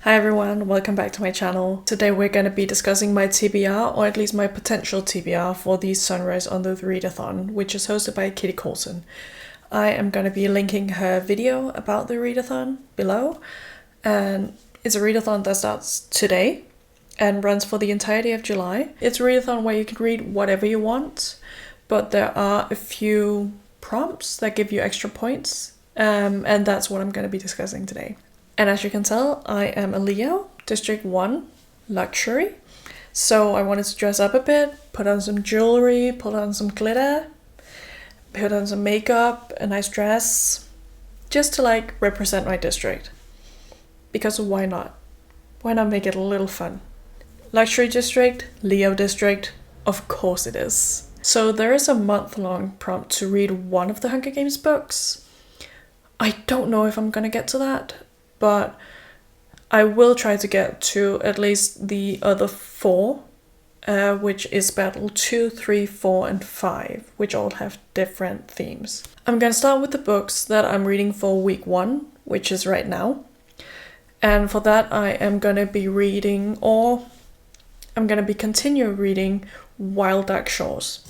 Hi everyone, welcome back to my channel. Today we're going to be discussing my TBR, or at least my potential TBR for the Sunrise on the Readathon, which is hosted by Kitty Coulson. I am going to be linking her video about the Readathon below, and it's a readathon that starts today and runs for the entirety of July. It's a readathon where you can read whatever you want, but there are a few prompts that give you extra points, and that's what I'm going to be discussing today. And as you can tell, I am a Leo, District 1, Luxury. So I wanted to dress up a bit, put on some jewelry, put on some glitter, put on some makeup, a nice dress, just to represent my district. Because why not? Why not make it a little fun? Luxury District, Leo District, of course it is. So there is a month-long prompt to read one of the Hunger Games books. I don't know if I'm gonna get to that, but I will try to get to at least the other 4, which is Battle 2, 3, 4, and 5, which all have different themes. I'm going to start with the books that I'm reading for week 1, which is right now. And for that I am going to be reading, or I'm going to be continue reading Wild Dark Shores.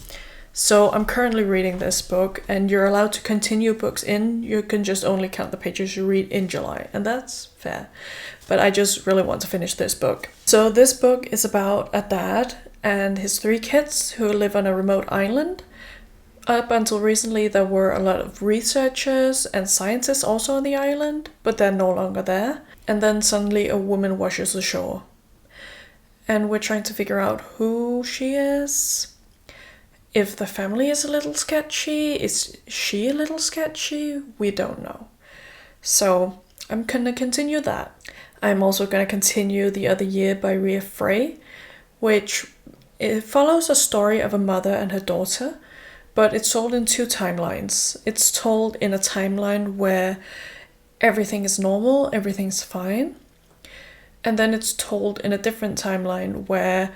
So I'm currently reading this book, and you're allowed to continue books in. You can just only count the pages you read in July, and that's fair. But I just really want to finish this book. So this book is about a dad and his 3 kids who live on a remote island. Up until recently, there were a lot of researchers and scientists also on the island, but they're no longer there. And then suddenly a woman washes ashore. And we're trying to figure out who she is. If the family is a little sketchy, is she a little sketchy? We don't know. So I'm gonna continue that. I'm also gonna continue The Other Year by Frey, which it follows a story of a mother and her daughter, but it's told in 2 timelines. It's told in a timeline where everything is normal, everything's fine. And then it's told in a different timeline where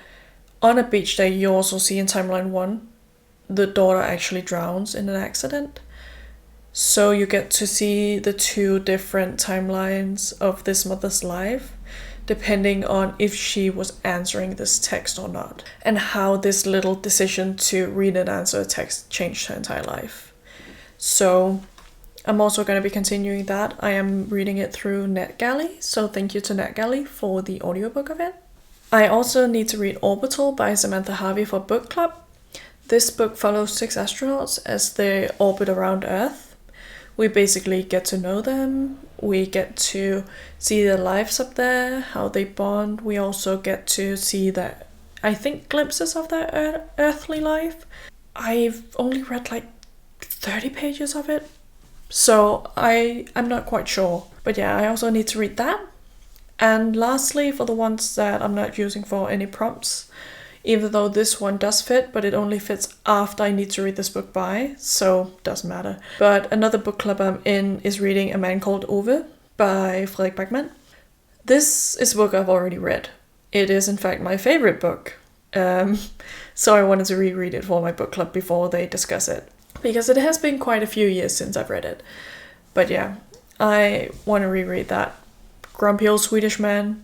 on a beach day you also see in timeline 1, the daughter actually drowns in an accident. So you get to see the 2 different timelines of this mother's life, depending on if she was answering this text or not, and how this little decision to read and answer a text changed her entire life. So I'm also going to be continuing that. I am reading it through NetGalley, so thank you to NetGalley for the audiobook of it. I also need to read Orbital by Samantha Harvey for book club. This book follows 6 astronauts as they orbit around Earth. We basically get to know them, we get to see their lives up there, how they bond. We also get to see glimpses of their earthly life. I've only read 30 pages of it, so I'm not quite sure. But yeah, I also need to read that. And lastly, for the ones that I'm not using for any prompts, even though this one does fit, but it only fits after I need to read this book by, so doesn't matter. But another book club I'm in is reading A Man Called Ove by Fredrik Backman. This is a book I've already read. It is in fact my favorite book. So I wanted to reread it for my book club before they discuss it, because it has been quite a few years since I've read it. But yeah, I want to reread that. Grumpy old Swedish man,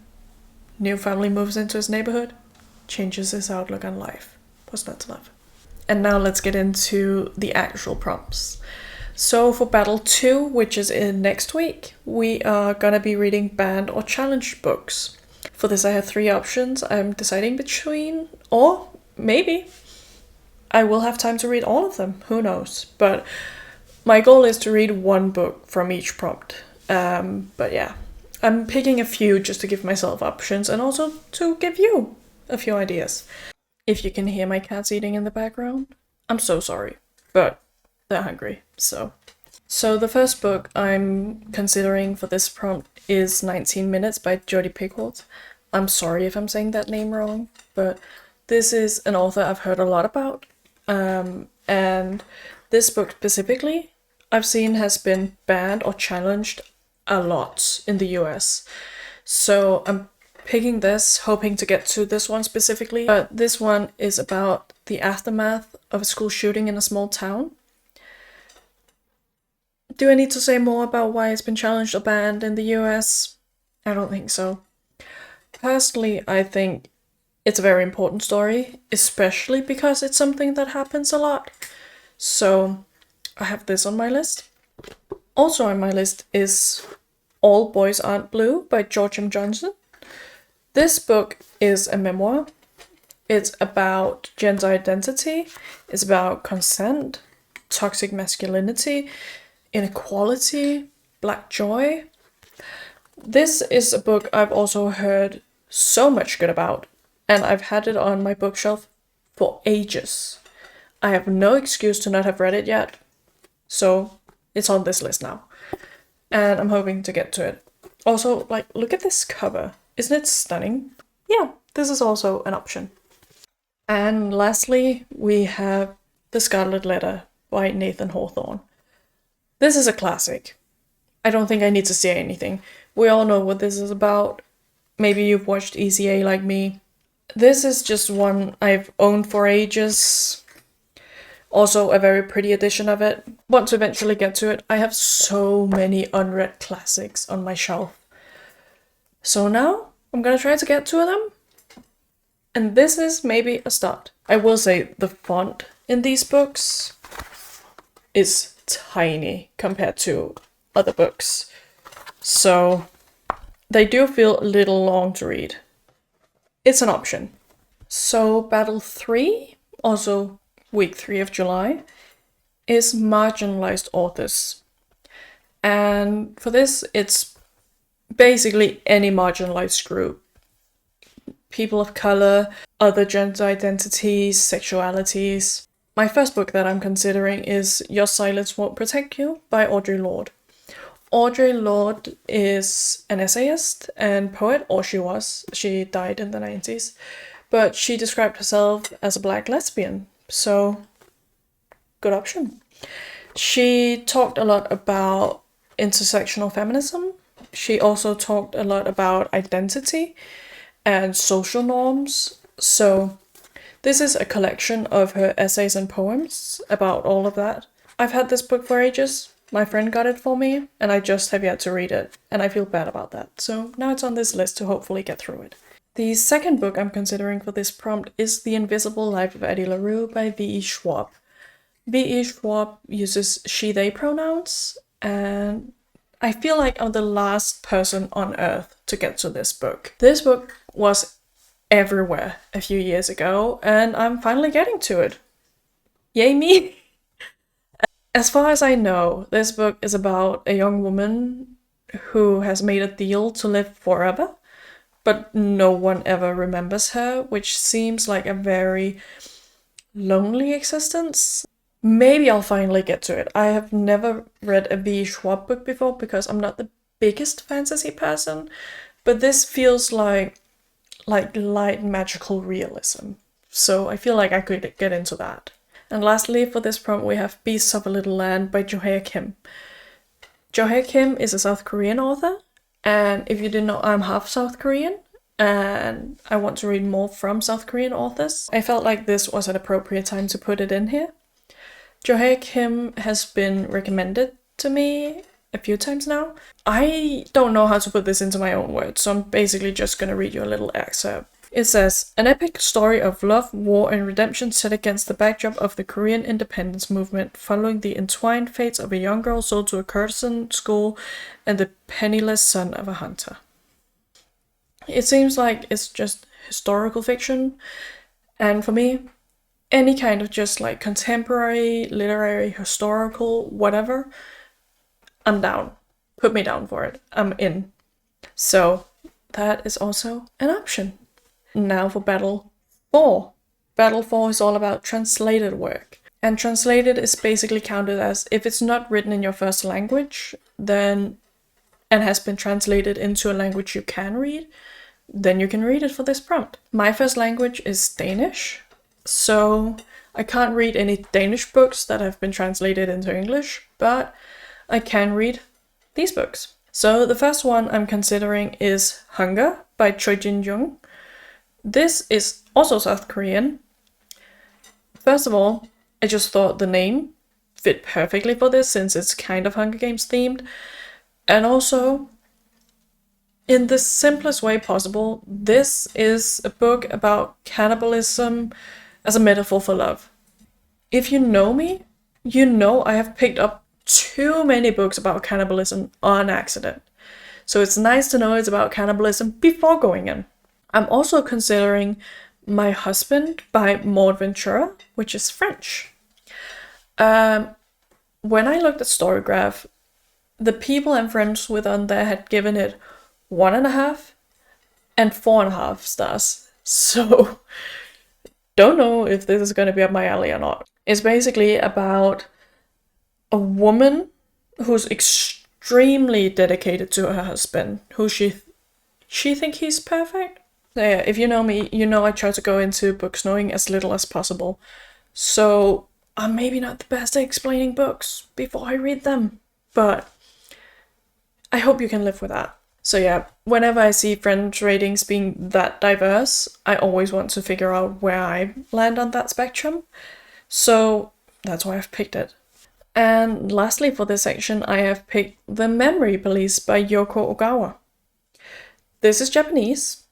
new family moves into his neighborhood, changes his outlook on life. What's not to love? And now let's get into the actual prompts. So for Battle 2, which is in next week, we are gonna be reading banned or challenged books. For this I have 3 options I'm deciding between, or maybe I will have time to read all of them, who knows. But my goal is to read 1 book from each prompt. But yeah, I'm picking a few just to give myself options and also to give you a few ideas. If you can hear my cats eating in the background, I'm so sorry, but they're hungry, so. So the first book I'm considering for this prompt is 19 Minutes by Jodi Picoult. I'm sorry if I'm saying that name wrong, but this is an author I've heard a lot about, and this book specifically I've seen has been banned or challenged a lot in the US. So I'm picking this, hoping to get to this one specifically. But this one is about the aftermath of a school shooting in a small town. Do I need to say more about why it's been challenged or banned in the US? I don't think so. Personally, I think it's a very important story, especially because it's something that happens a lot. So I have this on my list. Also on my list is All Boys Aren't Blue by George M. Johnson. This book is a memoir. It's about gender identity, it's about consent, toxic masculinity, inequality, black joy. This is a book I've also heard so much good about, and I've had it on my bookshelf for ages. I have no excuse to not have read it yet, so it's on this list now. And I'm hoping to get to it. Also, like, look at this cover. Isn't it stunning? Yeah, this is also an option. And lastly, we have The Scarlet Letter by Nathan Hawthorne. This is a classic. I don't think I need to say anything. We all know what this is about. Maybe you've watched ECA like me. This is just one I've owned for ages. Also a very pretty edition of it. Want to eventually get to it. I have so many unread classics on my shelf. So now I'm gonna try to get to them. And this is maybe a start. I will say the font in these books is tiny compared to other books. So they do feel a little long to read. It's an option. So Battle 3, also week 3 of July, is Marginalized Authors. And for this, it's basically any marginalized group. People of color, other gender identities, sexualities. My first book that I'm considering is Your Silence Won't Protect You by Audre Lorde. Audre Lorde is an essayist and poet, or she was. She died in the 90s. But she described herself as a black lesbian, so good option. She talked a lot about intersectional feminism. She also talked a lot about identity and social norms. So this is a collection of her essays and poems about all of that. I've had this book for ages. My friend got it for me, and I just have yet to read it, and I feel bad about that. So now it's on this list to hopefully get through it. The second book I'm considering for this prompt is The Invisible Life of Addie LaRue by V.E. Schwab. V.E. Schwab uses she/they pronouns, and I feel like I'm the last person on earth to get to this book. This book was everywhere a few years ago, and I'm finally getting to it. Yay me! As far as I know, this book is about a young woman who has made a deal to live forever, but no one ever remembers her, which seems like a very lonely existence. Maybe I'll finally get to it. I have never read a V. Schwab book before because I'm not the biggest fantasy person, but this feels like light magical realism. So I feel like I could get into that. And lastly, for this prompt, we have Beasts of a Little Land by Juhea Kim. Juhea Kim is a South Korean author, and if you didn't know, I'm half South Korean, and I want to read more from South Korean authors. I felt like this was an appropriate time to put it in here. Juhea Kim has been recommended to me a few times now. I don't know how to put this into my own words, so I'm basically just gonna read you a little excerpt. It says, an epic story of love, war, and redemption set against the backdrop of the Korean independence movement, following the entwined fates of a young girl sold to a Kurdistan school and the penniless son of a hunter. It seems like it's just historical fiction, and for me, any kind of just like contemporary, literary, historical, whatever, I'm down. Put me down for it. I'm in. So that is also an option. Now for Battle 4. Battle 4 is all about translated work. And translated is basically counted as if it's not written in your first language, then and has been translated into a language you can read, then you can read it for this prompt. My first language is Danish, so I can't read any Danish books that have been translated into English, but I can read these books. So the first one I'm considering is Hunger by Choi Jin-young. This is also South Korean. First of all, I just thought the name fit perfectly for this since it's kind of Hunger Games themed. And also, In the simplest way possible, this is a book about cannibalism as a metaphor for love. If you know me, you know I have picked up too many books about cannibalism on accident. So it's nice to know it's about cannibalism before going in. I'm also considering My Husband by Ventura, which is French. When I looked at Storygraph, the people I'm friends with on there had given it 1.5 and 4.5 stars. So don't know if this is going to be up my alley or not. It's basically about a woman who's extremely dedicated to her husband, who she think he's perfect. So yeah, if you know me, you know I try to go into books knowing as little as possible. So I'm maybe not the best at explaining books before I read them, but I hope you can live with that. So yeah, whenever I see friends' ratings being that diverse, I always want to figure out where I land on that spectrum. So that's why I've picked it. And lastly for this section, I have picked The Memory Police by Yōko Ogawa. This is Japanese.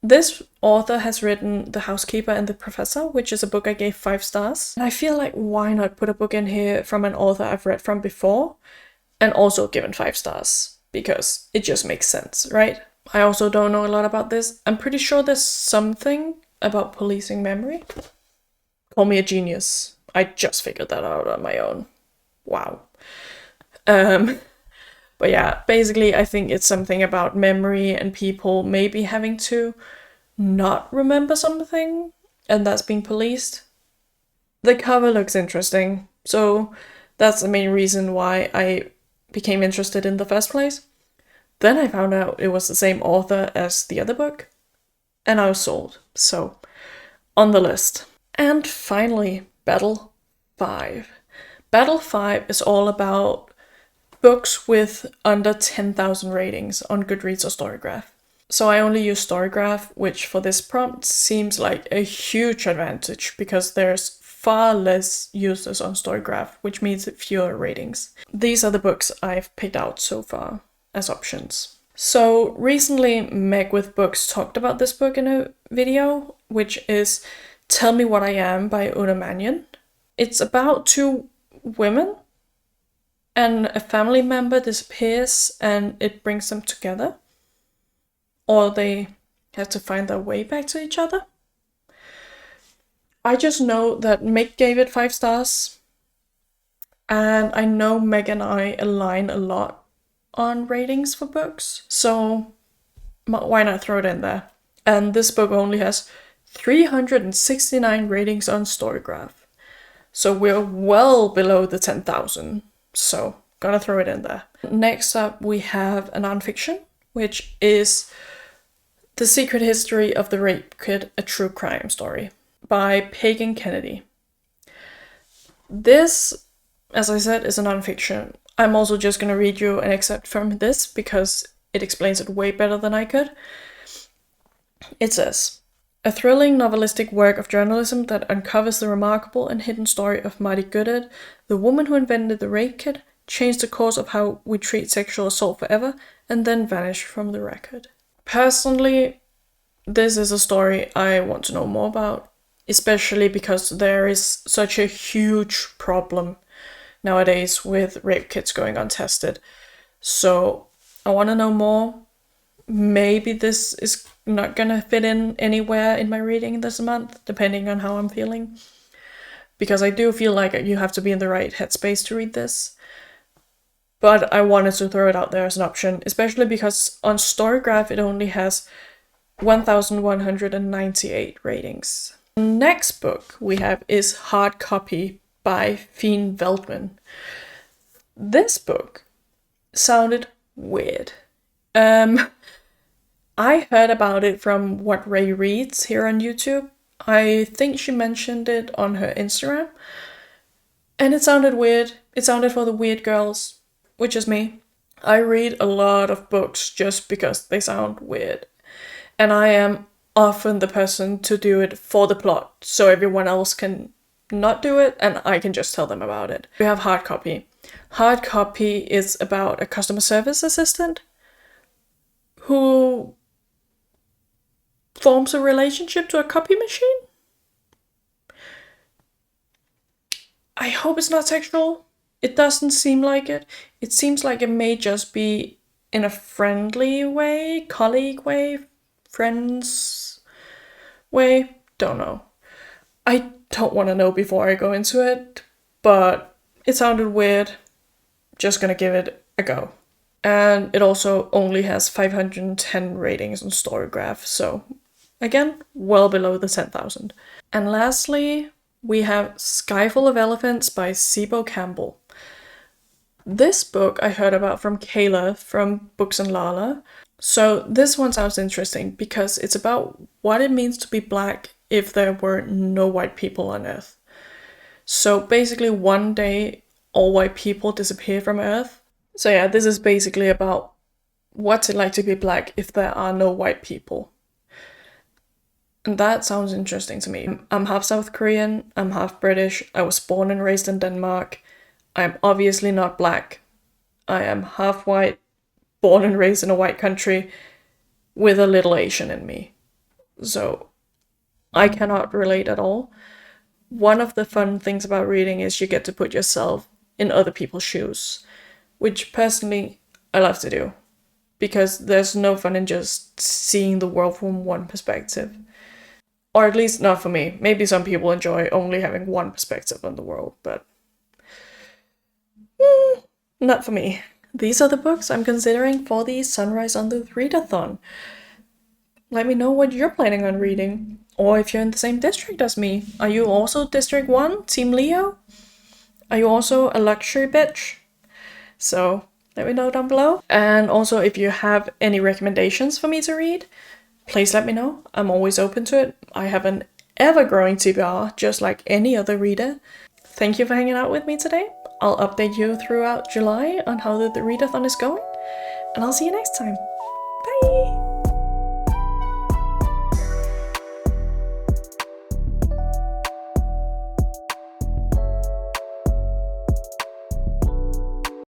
This author has written The Housekeeper and the Professor, which is a book I gave 5 stars. And I feel like why not put a book in here from an author I've read from before and also given 5 stars, because it just makes sense, right? I also don't know a lot about this. I'm pretty sure there's something about policing memory. Call me a genius. I just figured that out on my own. Wow. But yeah, basically I think it's something about memory and people maybe having to not remember something, and that's being policed. The cover looks interesting, so that's the main reason why I became interested in the first place. Then I found out it was the same author as the other book, and I was sold. So, on the list. And finally, Battle 5. Battle 5 is all about books with under 10,000 ratings on Goodreads or Storygraph. So I only use Storygraph, which for this prompt seems like a huge advantage because there's far less users on Storygraph, which means fewer ratings. These are the books I've picked out so far as options. So recently Meg with Books talked about this book in a video, which is Tell Me What I Am by Mannion. It's about 2 women and a family member disappears and it brings them together. Or they have to find their way back to each other. I just know that Meg gave it 5 stars. And I know Meg and I align a lot on ratings for books. So why not throw it in there? And this book only has 369 ratings on Storygraph. So we're well below the 10,000. So gotta throw it in there. Next up we have a nonfiction, which is The Secret History of the Rape Kit, a True Crime Story by Pagan Kennedy. This, as I said, is a nonfiction. I'm also just gonna read you an excerpt from this because it explains it way better than I could. It says, a thrilling novelistic work of journalism that uncovers the remarkable and hidden story of Marty Goddard, the woman who invented the rape kit, changed the course of how we treat sexual assault forever, and then vanished from the record. Personally, this is a story I want to know more about, especially because there is such a huge problem nowadays with rape kits going untested. So I want to know more. Maybe this is not gonna fit in anywhere in my reading this month, depending on how I'm feeling. Because I do feel like you have to be in the right headspace to read this. But I wanted to throw it out there as an option, especially because on Storygraph it only has 1,198 ratings. The next book we have is Hard Copy by Fien Veldman. This book sounded weird. I heard about it from What Ray Reads here on YouTube. I think she mentioned it on her Instagram. And it sounded weird. It sounded for the weird girls, which is me. I read a lot of books just because they sound weird. And I am often the person to do it for the plot, so everyone else can not do it and I can just tell them about it. We have Hard Copy. Hard Copy is about a customer service assistant who forms a relationship to a copy machine. I hope it's not sexual. It doesn't seem like it. It seems like it may just be in a friendly way, colleague way, friends way. Don't know. I don't want to know before I go into it, but it sounded weird. Just gonna give it a go. And it also only has 510 ratings on Storygraph, so again, well below the 10,000. And lastly, we have Sky Full of Elephants by Cebo Campbell. This book I heard about from Kayla from Books and Lala. So this one sounds interesting because it's about what it means to be black if there were no white people on Earth. So basically one day all white people disappear from Earth. So yeah, this is basically about what's it like to be black if there are no white people. And that sounds interesting to me. I'm half South Korean, I'm half British, I was born and raised in Denmark. I'm obviously not black. I am half white, born and raised in a white country, with a little Asian in me. So I cannot relate at all. One of the fun things about reading is you get to put yourself in other people's shoes, which personally I love to do, because there's no fun in just seeing the world from one perspective. Or at least not for me. Maybe some people enjoy only having one perspective on the world, but not for me. These are the books I'm considering for the Sunrise on the Readathon. Let me know what you're planning on reading, or if you're in the same district as me. Are you also District 1, Team Leo? Are you also a luxury bitch? So let me know down below. And also, if you have any recommendations for me to read, please let me know. I'm always open to it. I have an ever-growing TBR, just like any other reader. Thank you for hanging out with me today. I'll update you throughout July on how the readathon is going, and I'll see you next time. Bye!